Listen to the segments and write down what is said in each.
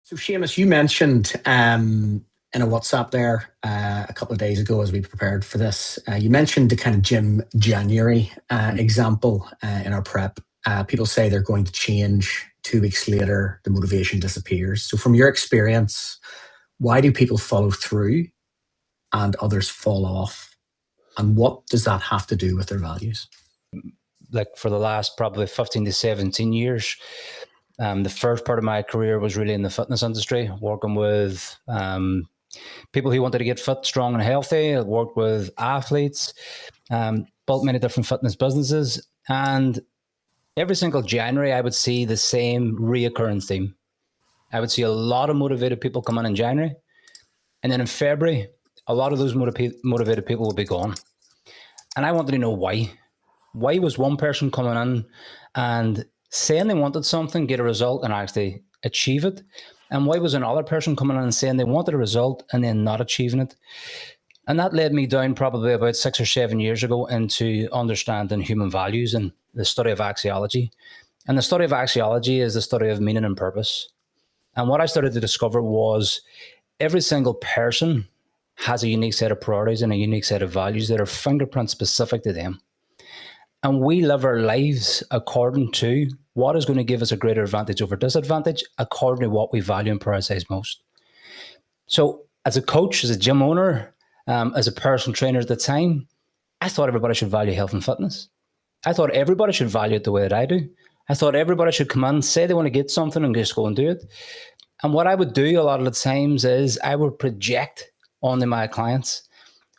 So, Seamus, you mentioned in a WhatsApp there a couple of days ago as we prepared for this, you mentioned the kind of gym January example in our prep. People say they're going to change 2 weeks later, the motivation disappears. So, from your experience, why do people follow through and others fall off? And what does that have to do with their values? Like for the last probably 15 to 17 years, the first part of my career was really in the fitness industry, working with people who wanted to get fit, strong and healthy. I worked with athletes, built many different fitness businesses. And every single January, I would see the same reoccurring theme. I would see a lot of motivated people come in January. And then in February, a lot of those motivated people would be gone. And I wanted to know why. Why was one person coming in and saying they wanted something, get a result, and actually achieve it? And why was another person coming in and saying they wanted a result and then not achieving it? And that led me down probably about 6 or 7 years ago into understanding human values and the study of axiology. And the study of axiology is the study of meaning and purpose. And what I started to discover was every single person has a unique set of priorities and a unique set of values that are fingerprint specific to them. And we live our lives according to what is going to give us a greater advantage over disadvantage, according to what we value and prioritize most. So as a coach, as a gym owner, as a personal trainer at the time, I thought everybody should value health and fitness. I thought everybody should value it the way that I do. I thought everybody should come in, say they want to get something and just go and do it. And what I would do a lot of the times is I would project onto my clients,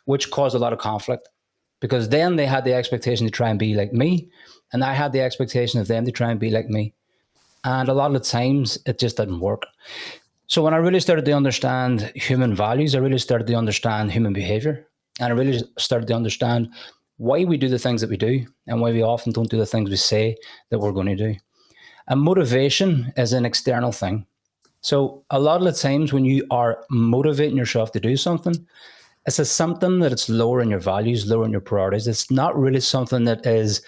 which caused a lot of conflict. Because then they had the expectation to try and be like me, and I had the expectation of them to try and be like me. And a lot of the times it just didn't work. So when I really started to understand human values, I really started to understand human behavior. And I really started to understand why we do the things that we do and why we often don't do the things we say that we're going to do. And motivation is an external thing. So a lot of the times when you are motivating yourself to do something, it's a symptom that it's lower in your values, lower in your priorities. It's not really something that is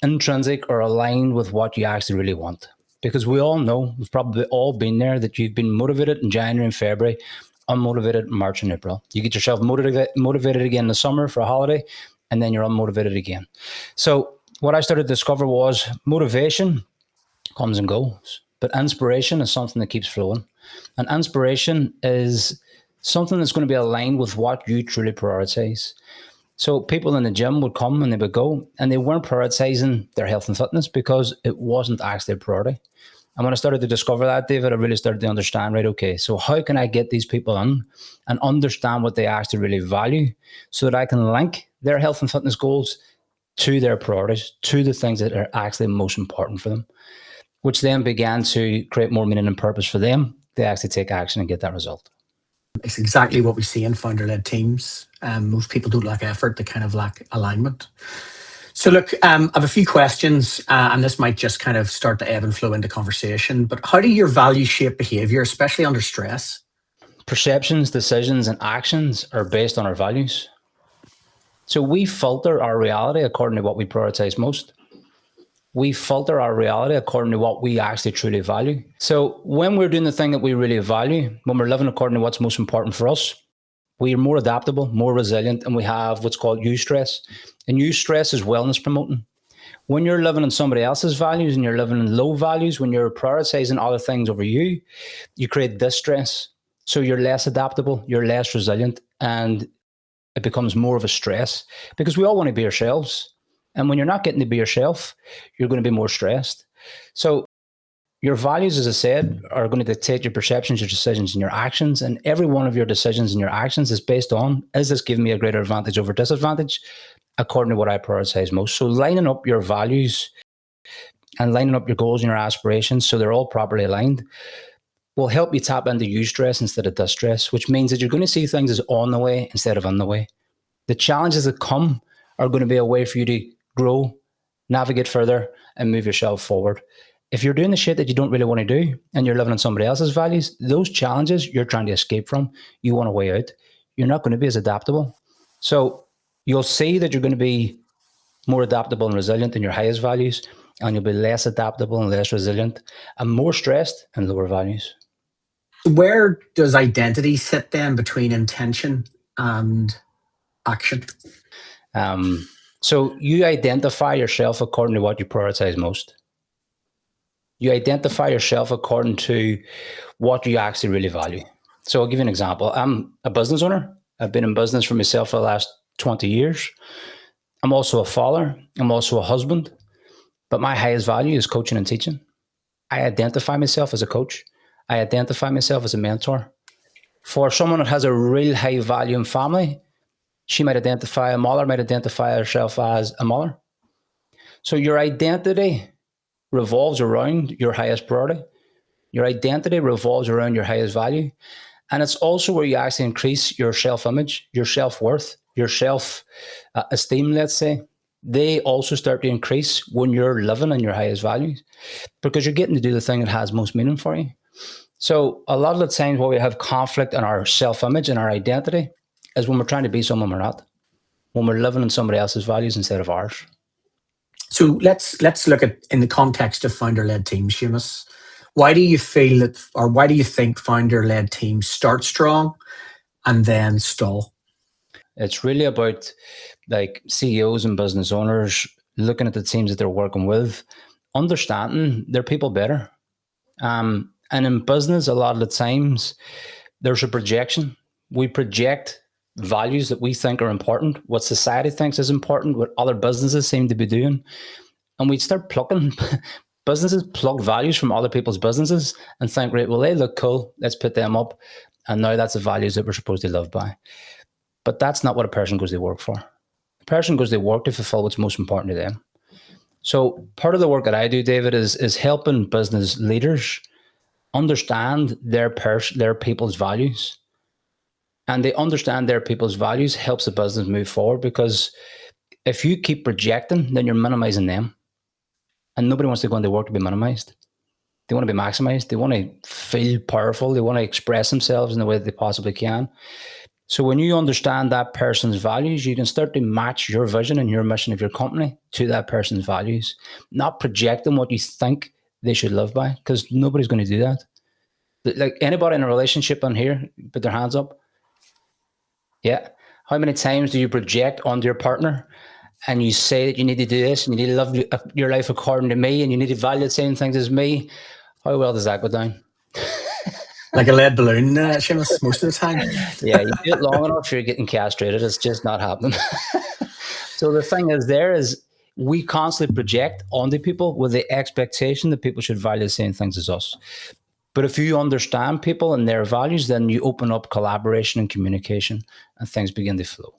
intrinsic or aligned with what you actually really want. Because we all know, we've probably all been there, that you've been motivated in January and February, unmotivated in March and April. You get yourself motivated again in the summer for a holiday, and then you're unmotivated again. So what I started to discover was motivation comes and goes, but inspiration is something that keeps flowing. And inspiration is something that's going to be aligned with what you truly prioritize. So people in the gym would come and they would go, and they weren't prioritizing their health and fitness because it wasn't actually a priority. And when I started to discover that, David, I really started to understand, right, okay, so how can I get these people in and understand what they actually really value so that I can link their health and fitness goals to their priorities, to the things that are actually most important for them, which then began to create more meaning and purpose for them to actually take action and get that result. It's exactly what we see in founder-led teams. Most people don't lack effort; they kind of lack alignment. So, look, I have a few questions, and this might just kind of start to ebb and flow into conversation. But how do your values shape behavior, especially under stress? Perceptions, decisions, and actions are based on our values. So we filter our reality according to what we prioritize most. We filter our reality according to what we actually truly value. So when we're doing the thing that we really value, when we're living according to what's most important for us, we are more adaptable, more resilient, and we have what's called eustress. And eustress is wellness promoting. When you're living in somebody else's values and you're living in low values, when you're prioritizing other things over you, you create distress. So you're less adaptable, you're less resilient, and it becomes more of a stress because we all want to be ourselves. And when you're not getting to be yourself, you're going to be more stressed. So your values, as I said, are going to dictate your perceptions, your decisions, and your actions. And every one of your decisions and your actions is based on, is this giving me a greater advantage over disadvantage, according to what I prioritize most? So lining up your values and lining up your goals and your aspirations so they're all properly aligned will help you tap into eustress instead of distress, which means that you're going to see things as on the way instead of on the way. The challenges that come are going to be a way for you to grow, navigate further, and move yourself forward. If you're doing the shit that you don't really want to do and you're living on somebody else's values, those challenges you're trying to escape from, you want a way out, you're not going to be as adaptable. So you'll see that you're going to be more adaptable and resilient in your highest values, and you'll be less adaptable and less resilient and more stressed in lower values. Where does identity sit then between intention and action? So you identify yourself according to what you prioritize most. You identify yourself according to what you actually really value. So I'll give you an example. I'm a business owner. I've been in business for myself for the last 20 years. I'm also a father. I'm also a husband. But my highest value is coaching and teaching. I identify myself as a coach. I identify myself as a mentor. For someone that has a real high value in family, a mother might identify herself as a mother. So your identity revolves around your highest priority. Your identity revolves around your highest value. And it's also where you actually increase your self-image, your self-worth, your self-esteem, let's say. They also start to increase when you're living in your highest values because you're getting to do the thing that has most meaning for you. So a lot of the times where we have conflict in our self-image and our identity is when we're trying to be someone we're not, when we're living in somebody else's values instead of ours. So let's look at in the context of founder-led teams, Seamus. Why do you feel that, or why do you think founder-led teams start strong and then stall? It's really about like CEOs and business owners looking at the teams that they're working with, understanding their people better. And in business, a lot of the times there's a projection. We project values that we think are important, what society thinks is important, what other businesses seem to be doing. And we start plucking businesses, plug values from other people's businesses and think, great, well, they look cool. Let's put them up. And now that's the values that we're supposed to live by. But that's not what a person goes to work for. A person goes to work to fulfill what's most important to them. So part of the work that I do, David, is helping business leaders understand their people's values. And they understand their people's values helps the business move forward, because if you keep projecting, then you're minimizing them. And nobody wants to go into work to be minimized. They want to be maximized. They want to feel powerful. They want to express themselves in the way that they possibly can. So when you understand that person's values, you can start to match your vision and your mission of your company to that person's values, not projecting what you think they should live by, because nobody's going to do that. Like anybody in a relationship on here, put their hands up. Yeah. How many times do you project onto your partner and you say that you need to do this and you need to live your life according to me and you need to value the same things as me? How well does that go down? Like a lead balloon, Seamus, most of the time. Yeah, you do it long enough, you're getting castrated. It's just not happening. So the thing is we constantly project onto people with the expectation that people should value the same things as us. But if you understand people and their values, then you open up collaboration and communication and things begin to flow.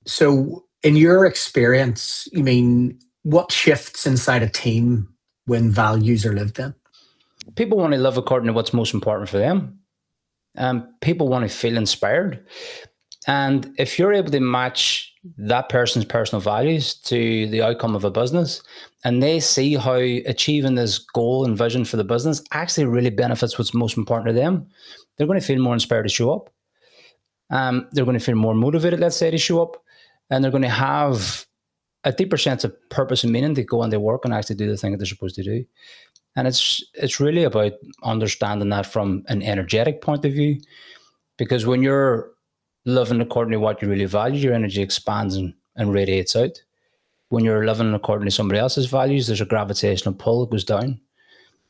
So in your experience, you mean, what shifts inside a team when values are lived in? People want to live according to what's most important for them. People want to feel inspired. And if you're able to match that person's personal values to the outcome of a business, and they see how achieving this goal and vision for the business actually really benefits what's most important to them, they're going to feel more inspired to show up. They're going to feel more motivated, let's say, to show up. And they're going to have a deeper sense of purpose and meaning to go on their work and actually do the thing that they're supposed to do. And it's really about understanding that from an energetic point of view, because when you're living according to what you really value, your energy expands and radiates out. When you're living according to somebody else's values, there's a gravitational pull that goes down.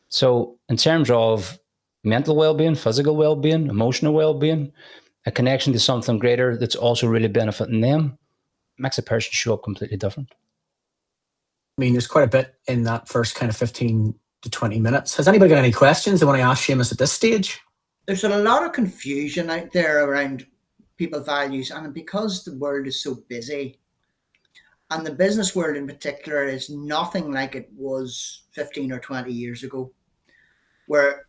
So in terms of mental well-being, physical well-being, emotional well-being, a connection to something greater that's also really benefiting them makes a person show up completely different. I mean, there's quite a bit in that first kind of 15 to 20 minutes. Has anybody got any questions they want to ask Seamus at this stage? There's a lot of confusion out there around people values, and because the world is so busy, and the business world in particular is nothing like it was 15 or 20 years ago, where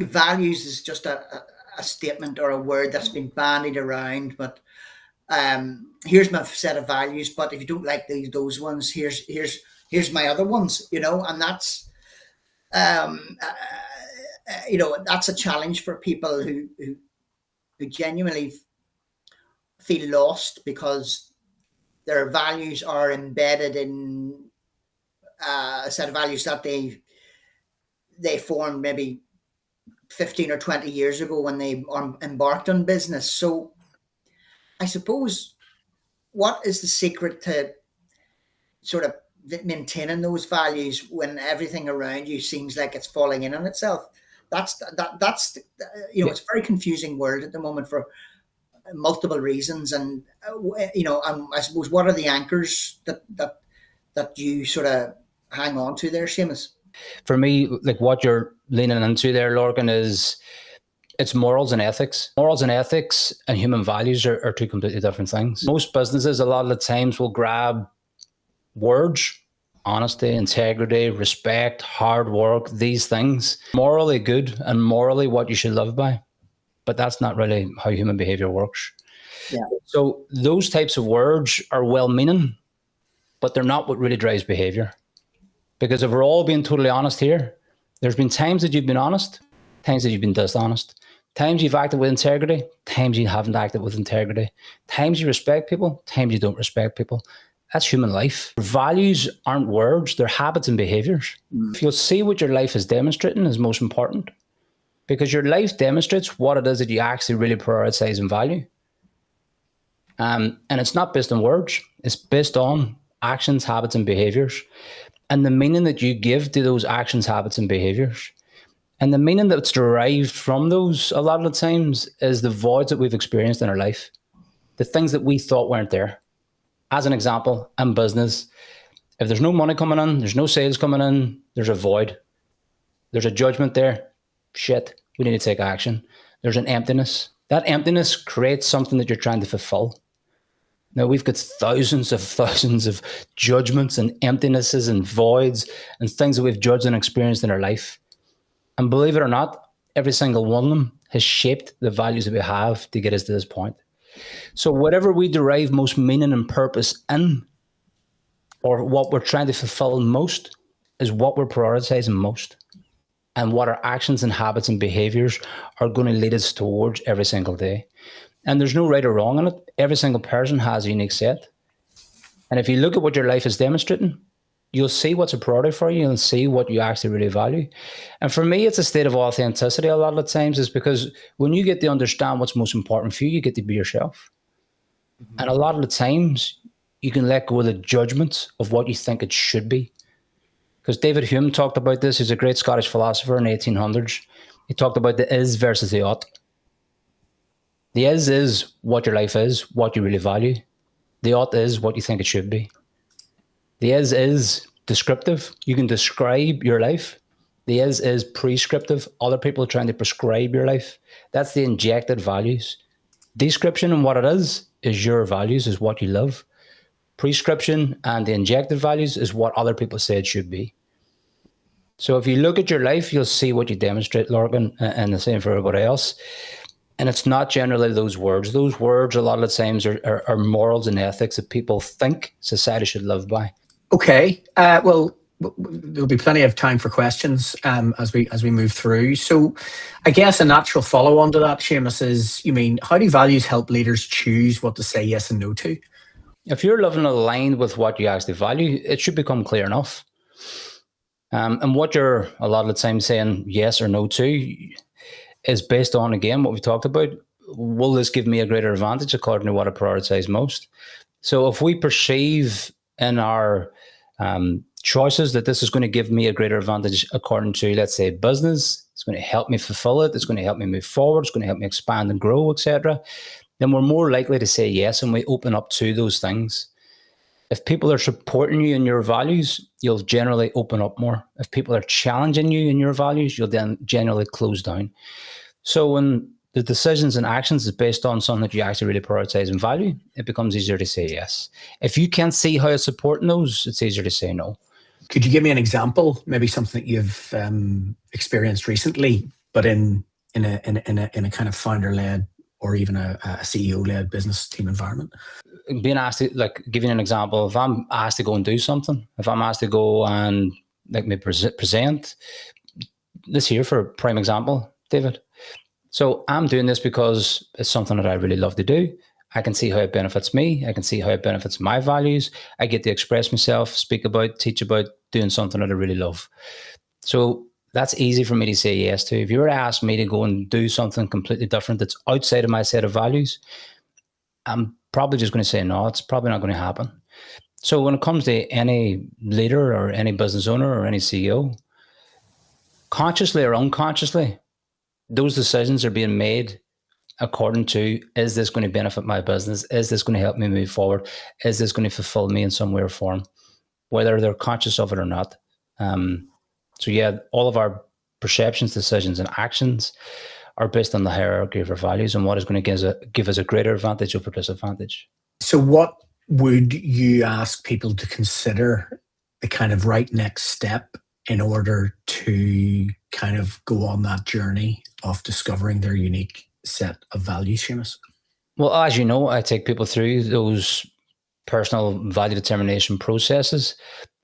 values is just a statement or a word that's been bandied around. But here's my set of values, but if you don't like those ones, here's my other ones, and that's that's a challenge for people who genuinely feel lost because their values are embedded in a set of values that they formed maybe 15 or 20 years ago when they embarked on business. So I suppose, what is the secret to sort of maintaining those values when everything around you seems like it's falling in on itself? That's it's a very confusing world at the moment for multiple reasons. And I suppose, what are the anchors that you sort of hang on to there, Seamus? For me, like what you're leaning into there, Lorcan, is it's morals and ethics. Morals and ethics and human values are two completely different things. Most businesses, a lot of the times, will grab words: honesty, integrity, respect, hard work, these things. Morally good and morally what you should live by. But that's not really how human behavior works. Yeah. So those types of words are well-meaning, but they're not what really drives behavior. Because if we're all being totally honest here, there's been times that you've been honest, times that you've been dishonest, times you've acted with integrity, times you haven't acted with integrity, times you respect people, times you don't respect people. That's human life. Values aren't words, they're habits and behaviors. If you'll see what your life is demonstrating is most important, because your life demonstrates what it is that you actually really prioritize and value. And it's not based on words, it's based on actions, habits, and behaviors. And the meaning that you give to those actions, habits, and behaviors. And the meaning that's derived from those, a lot of the times, is the voids that we've experienced in our life, the things that we thought weren't there. As an example, in business, if there's no money coming in, there's no sales coming in, there's a void. There's a judgment there. Shit, we need to take action. There's an emptiness. That emptiness creates something that you're trying to fulfill. Now, we've got thousands of judgments and emptinesses and voids and things that we've judged and experienced in our life. And believe it or not, every single one of them has shaped the values that we have to get us to this point. So whatever we derive most meaning and purpose in, or what we're trying to fulfill most, is what we're prioritizing most. And what our actions and habits and behaviors are going to lead us towards every single day. And there's no right or wrong in it. Every single person has a unique set. And if you look at what your life is demonstrating, you'll see what's a priority for you and see what you actually really value. And for me, it's a state of authenticity a lot of the times, is because when you get to understand what's most important for you, you get to be yourself. Mm-hmm. And a lot of the times, you can let go of the judgments of what you think it should be. Because David Hume talked about this. He's a great Scottish philosopher in the 1800s. He talked about the is versus the ought. The is what your life is, what you really value. The ought is what you think it should be. The is descriptive. You can describe your life. The is prescriptive. Other people are trying to prescribe your life. That's the injected values. Description and what it is your values, is what you love. Prescription and the injected values is what other people say it should be. So if you look at your life, you'll see what you demonstrate, Lorcan, and the same for everybody else. And it's not generally those words. Those words, a lot of the times, are morals and ethics that people think society should live by. Okay. Well, there'll be plenty of time for questions as we move through. So I guess a natural follow-on to that, Seamus, is, how do values help leaders choose what to say yes and no to? If you're living aligned with what you actually value, it should become clear enough. And what you're a lot of the time saying yes or no to is based on, again, what we've talked about. Will this give me a greater advantage according to what I prioritize most? So if we perceive in our choices that this is going to give me a greater advantage according to, let's say, business, it's going to help me fulfill it, it's going to help me move forward, it's going to help me expand and grow, etc., then we're more likely to say yes, and we open up to those things. If people are supporting you in your values, you'll generally open up more. If people are challenging you in your values, you'll then generally close down. So when the decisions and actions is based on something that you actually really prioritize and value, it becomes easier to say yes. If you can't see how it's supporting those, it's easier to say no. Could you give me an example, maybe something that you've experienced recently, but in a kind of founder-led or even a CEO-led business team environment? Being asked to, giving an example, if I'm asked to go and do something, if I'm asked to go and me present this here, for a prime example, David. So I'm doing this because it's something that I really love to do. I can see how it benefits me. I can see how it benefits my values. I get to express myself, speak about, teach about doing something that I really love. So that's easy for me to say yes to. If you were to ask me to go and do something completely different that's outside of my set of values, I'm probably just going to say no, it's probably not going to happen. So when it comes to any leader or any business owner or any CEO, consciously or unconsciously, those decisions are being made according to, is this going to benefit my business? Is this going to help me move forward? Is this going to fulfill me in some way or form? Whether they're conscious of it or not. So yeah, all of our perceptions, decisions, and actions are based on the hierarchy of our values and what is going to give us a greater advantage over disadvantage. So what would you ask people to consider the kind of right next step in order to kind of go on that journey of discovering their unique set of values, Seamus? Well, as you know, I take people through those personal value determination processes.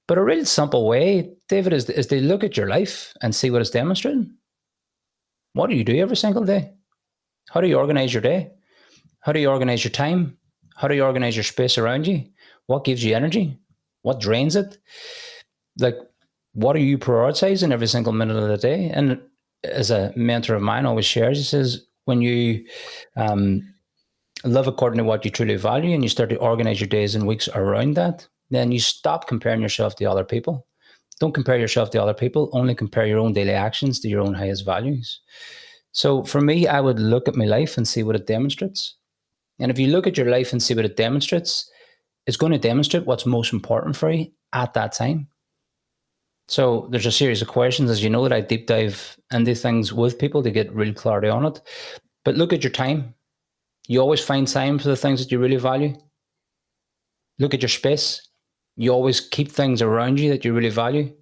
But a really simple way, David, is they look at your life and see what it's demonstrating. What do you do every single day? How do you organize your day? How do you organize your time? How do you organize your space around you? What gives you energy? What drains it? Like, what are you prioritizing every single minute of the day? And as a mentor of mine always shares, he says, when you live according to what you truly value and you start to organize your days and weeks around that, then you stop comparing yourself to other people. Don't compare yourself to other people, only compare your own daily actions to your own highest values. So for me, I would look at my life and see what it demonstrates. And if you look at your life and see what it demonstrates, it's going to demonstrate what's most important for you at that time. So there's a series of questions, as you know, that I deep dive into things with people to get real clarity on it. But look at your time. You always find time for the things that you really value. Look at your space. You always keep things around you that you really value.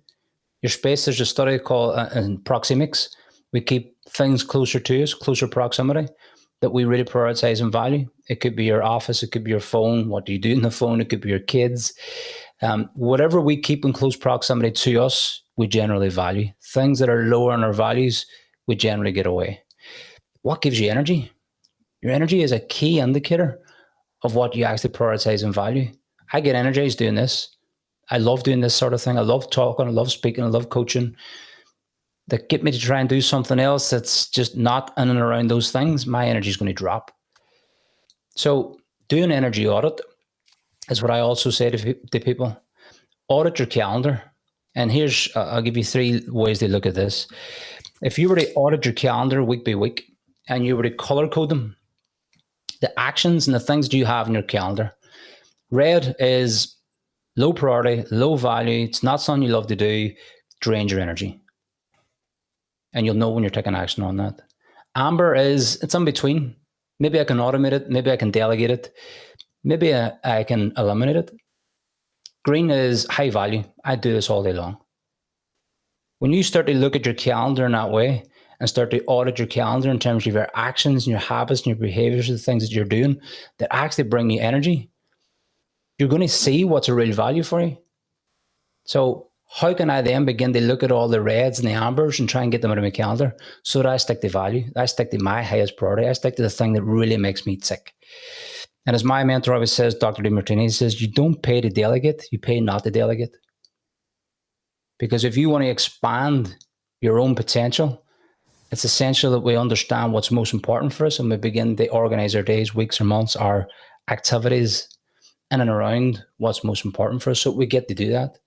Your space, there's a study called proxemics. We keep things closer to us, closer proximity, that we really prioritize and value. It could be your office, it could be your phone. What do you do in the phone? It could be your kids. Whatever we keep in close proximity to us, we generally value. Things that are lower in our values, we generally get away. What gives you energy? Your energy is a key indicator of what you actually prioritize and value. I get energized doing this. I love doing this sort of thing. I love talking. I love speaking. I love coaching. That get me to try and do something else that's just not in and around those things, my energy is going to drop. So do an energy audit is what I also say to people. Audit your calendar. And here's, I'll give you 3 ways to look at this. If you were to audit your calendar week by week and you were to color code them, the actions and the things that you have in your calendar, red is low priority, low value. It's not something you love to do, drains your energy. And you'll know when you're taking action on that. Amber is, it's in between. Maybe I can automate it. Maybe I can delegate it. Maybe I can eliminate it. Green is high value. I do this all day long. When you start to look at your calendar in that way and start to audit your calendar in terms of your actions and your habits and your behaviors, the things that you're doing that actually bring you energy, you're going to see what's a real value for you. So how can I then begin to look at all the reds and the ambers and try and get them out of my calendar so that I stick to value? I stick to my highest priority. I stick to the thing that really makes me tick. And as my mentor always says, Dr. DeMartini, he says, you don't pay to delegate, you pay not to delegate. Because if you want to expand your own potential, it's essential that we understand what's most important for us and we begin to organize our days, weeks, or months, our activities in and around what's most important for us. So we get to do that.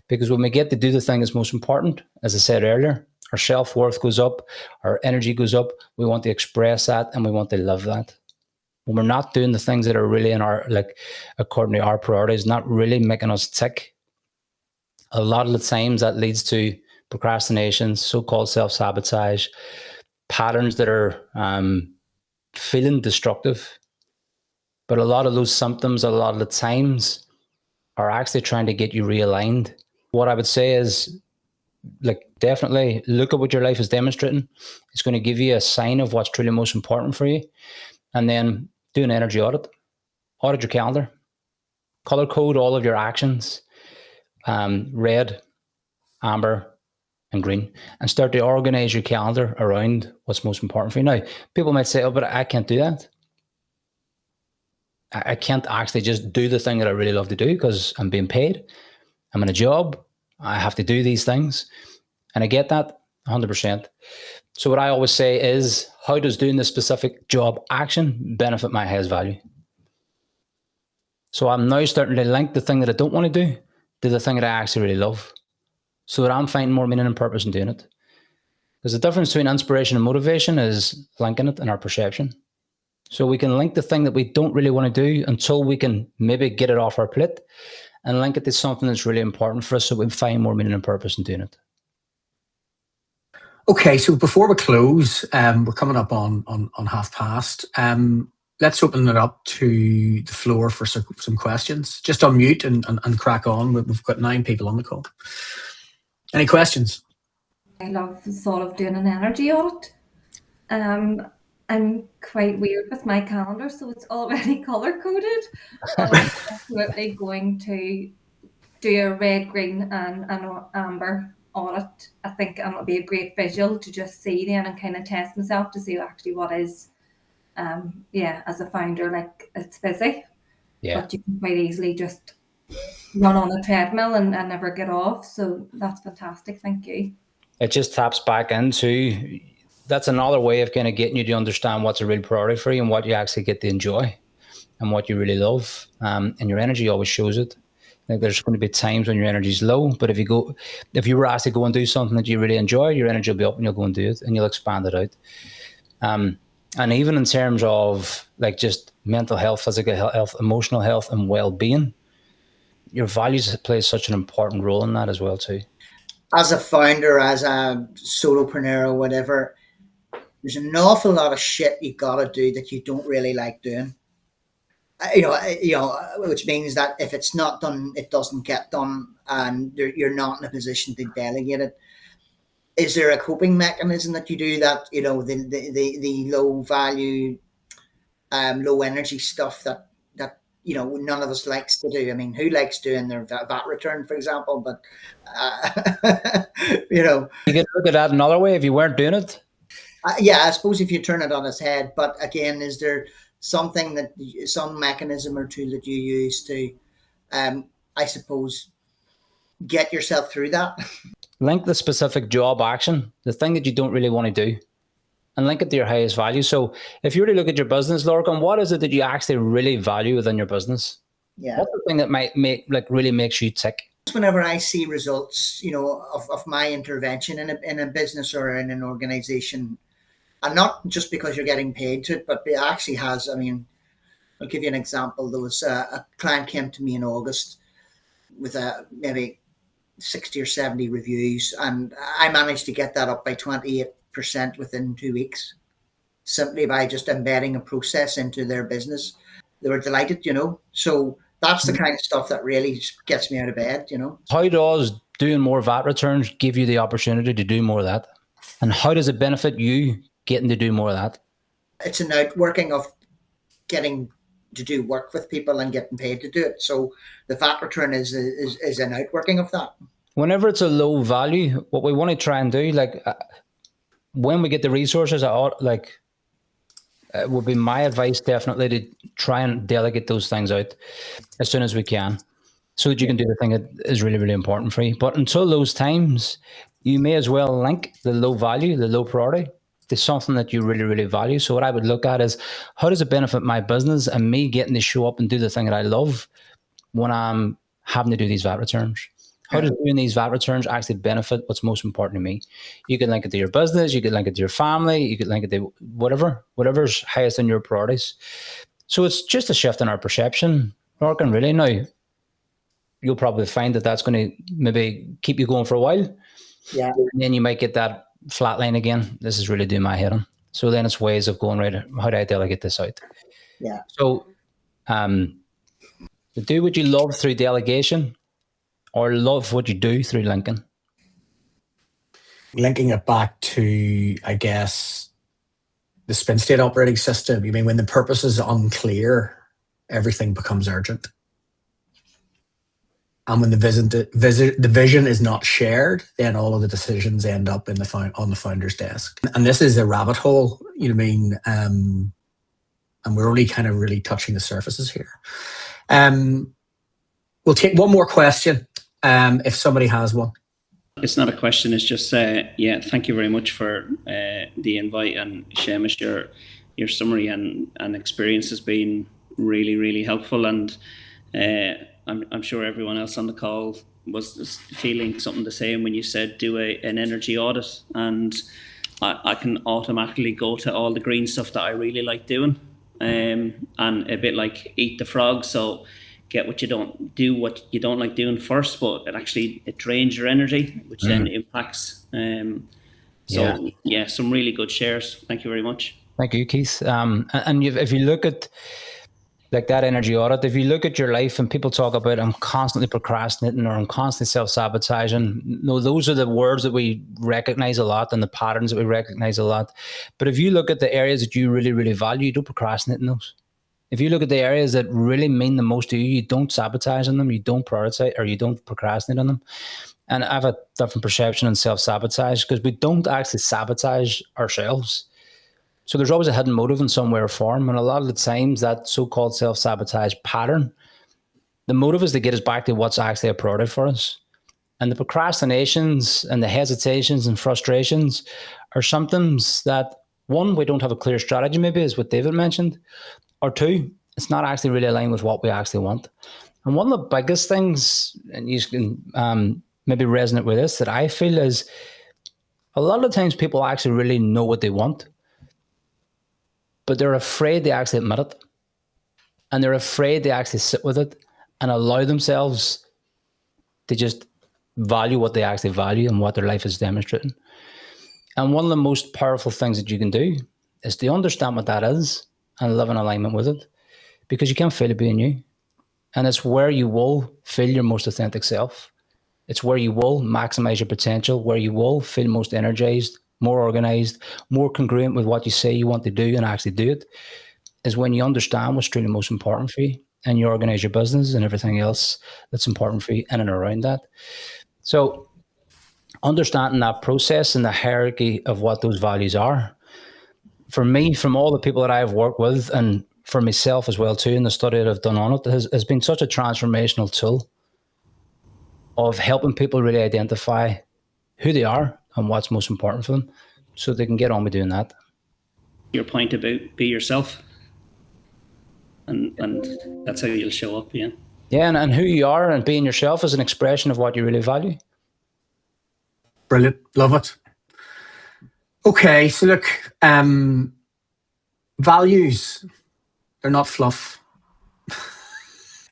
Because when we get to do the thing that's most important, as I said earlier, our self-worth goes up, our energy goes up, we want to express that and we want to live that. When we're not doing the things that are really in our, like, according to our priorities, not really making us tick, a lot of the times that leads to procrastination, so-called self-sabotage, patterns that are feeling destructive. But a lot of those symptoms, a lot of the times, are actually trying to get you realigned. What I would say is, like, definitely look at what your life is demonstrating. It's going to give you a sign of what's truly most important for you. And then do an energy audit. Audit your calendar. Color code all of your actions. Red, amber, and green. And start to organize your calendar around what's most important for you. Now, people might say, oh, but I can't do that. I can't actually just do the thing that I really love to do because I'm being paid. I'm in a job. I have to do these things. And I get that. 100%. So what I always say is, how does doing this specific job action benefit my highest value? So I'm now starting to link the thing that I don't want to do to the thing that I actually really love, so that I'm finding more meaning and purpose in doing it. Because the difference between inspiration and motivation is linking it in our perception. So we can link the thing that we don't really want to do until we can maybe get it off our plate, and link it to something that's really important for us, so we find more meaning and purpose in doing it. Okay, so before we close, we're coming up on past. Let's open it up to the floor for some questions. Just unmute and crack on. We've got 9 people on the call. Any questions? I love the thought of doing an energy audit. I'm quite weird with my calendar, so it's already color coded. I'm absolutely going to do a red, green, and an amber audit. I think it'll be a great visual to just see then and kind of test myself to see actually what is. As a founder, like, it's busy, but you can quite easily just run on a treadmill and never get off. So that's fantastic. Thank you. It just taps back into, that's another way of kind of getting you to understand what's a real priority for you and what you actually get to enjoy and what you really love. And your energy always shows it. Like, there's going to be times when your energy is low, but if you were asked to go and do something that you really enjoy, your energy will be up and you'll go and do it and you'll expand it out. And even in terms of like just mental health, physical health, emotional health, and well-being, your values play such an important role in that as well too. As a founder, as a solopreneur or whatever, there's an awful lot of shit you gotta do that you don't really like doing. Which means that if it's not done, it doesn't get done, and you're not in a position to delegate it. Is there a coping mechanism that you do that, the low value, low energy stuff that none of us likes to do? I mean, who likes doing their VAT return, for example? But you could look at that another way if you weren't doing it. I suppose if you turn it on its head. But again, is there some mechanism or tool that you use to, I suppose, get yourself through that? Link the specific job action, the thing that you don't really want to do, and link it to your highest value. So if you really look at your business, Lorcan, what is it that you actually really value within your business? Yeah. What's the thing that might really makes you tick? Whenever I see results, of my intervention in a business or in an organization, and not just because you're getting paid to it, but it actually has, I mean, I'll give you an example. There was a client came to me in August with maybe 60 or 70 reviews, and I managed to get that up by 28% within 2 weeks, simply by just embedding a process into their business. They were delighted, so that's the kind of stuff that really gets me out of bed. How does doing more VAT returns give you the opportunity to do more of that, and how does it benefit you getting to do more of that? It's an outworking of getting to do work with people and getting paid to do it. So the VAT return is an outworking of that. Whenever it's a low value, what we want to try and do, when we get the resources, it would be my advice definitely to try and delegate those things out as soon as we can, so that you can do the thing that is really, really important for you. But until those times, you may as well link the low value, the low priority, to something that you really, really value. So what I would look at is, how does it benefit my business and me getting to show up and do the thing that I love when I'm having to do these VAT returns? How does doing these VAT returns actually benefit what's most important to me? You can link it to your business, you could link it to your family, you could link it to whatever's highest in your priorities. So it's just a shift in our perception, Lorcan, really. Now, you'll probably find that that's going to maybe keep you going for a while. Yeah. And then you might get that flat line again. This is really doing my head in. So then it's ways of going, right, how do I delegate this out? Yeah. So do what you love through delegation, or love what you do through linking. Linking it back to, I guess, the spin state operating system. You mean when the purpose is unclear, everything becomes urgent. And when the vision is not shared, then all of the decisions end up on the founder's desk. And this is a rabbit hole, and we're only kind of really touching the surfaces here. We'll take one more question, if somebody has one. It's not a question. It's just yeah. Thank you very much for the invite, and Seamus, your summary and experience has been really helpful, and I'm sure everyone else on the call was just feeling something the same when you said do an energy audit, and I can automatically go to all the green stuff that I really like doing, and a bit like eat the frog. So get what you don't like doing first, but it drains your energy, which then impacts. So yeah, some really good shares. Thank you very much. Thank you, Keith. If you look at like that energy audit, if you look at your life and people talk about I'm constantly procrastinating or I'm constantly self-sabotaging, no, those are the words that we recognize a lot and the patterns that we recognize a lot. But if you look at the areas that you really value, you don't procrastinate in those. If you look at the areas that really mean the most to you, you don't sabotage on them, you don't prioritize, or you don't procrastinate on them. And I have a different perception on self-sabotage because we don't actually sabotage ourselves. So there's always a hidden motive in some way or form. And a lot of the times that so-called self-sabotage pattern, the motive is to get us back to what's actually a priority for us. And the procrastinations and the hesitations and frustrations are symptoms that, one, we don't have a clear strategy, maybe, is what David mentioned, or two, it's not actually really aligned with what we actually want. And one of the biggest things, and you can maybe resonate with this, that I feel is a lot of the times people actually really know what they want, but they're afraid they actually admit it. And they're afraid they actually sit with it and allow themselves to just value what they actually value and what their life is demonstrating. And one of the most powerful things that you can do is to understand what that is and live in alignment with it, because you can't fail at being you. And it's where you will feel your most authentic self. It's where you will maximize your potential, where you will feel most energized, more organized, more congruent with what you say you want to do and actually do it, is when you understand what's truly most important for you and you organize your business and everything else that's important for you in and around that. So understanding that process and the hierarchy of what those values are, for me, from all the people that I've worked with and for myself as well too, in the study that I've done on it, has been such a transformational tool of helping people really identify who they are and what's most important for them so they can get on with doing that. Your point about be yourself, and that's how you'll show up. Yeah, and who you are and being yourself is an expression of what you really value. Brilliant. Love it. Okay, so look, values, they're not fluff.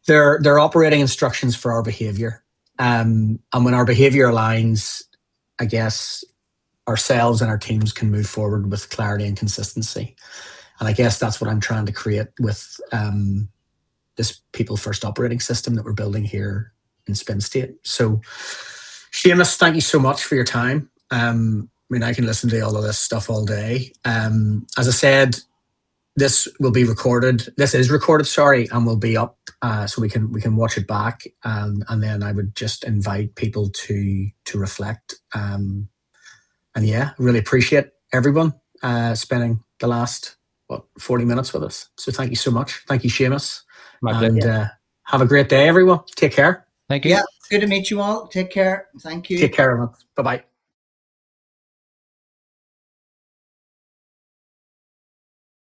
They're operating instructions for our behavior. And when our behavior aligns, I guess ourselves and our teams can move forward with clarity and consistency. And I guess that's what I'm trying to create with this people first operating system that we're building here in Spin State. So Seamus, thank you so much for your time. I mean, I can listen to all of this stuff all day. As I said, this will be recorded. This is recorded, sorry, and will be up so we can watch it back. And then I would just invite people to reflect. And yeah, really appreciate everyone spending the last 40 minutes with us. So thank you so much. Thank you, Seamus. And have a great day, everyone. Take care. Thank you. Yeah, good to meet you all. Take care. Thank you. Take care, everyone. Bye-bye.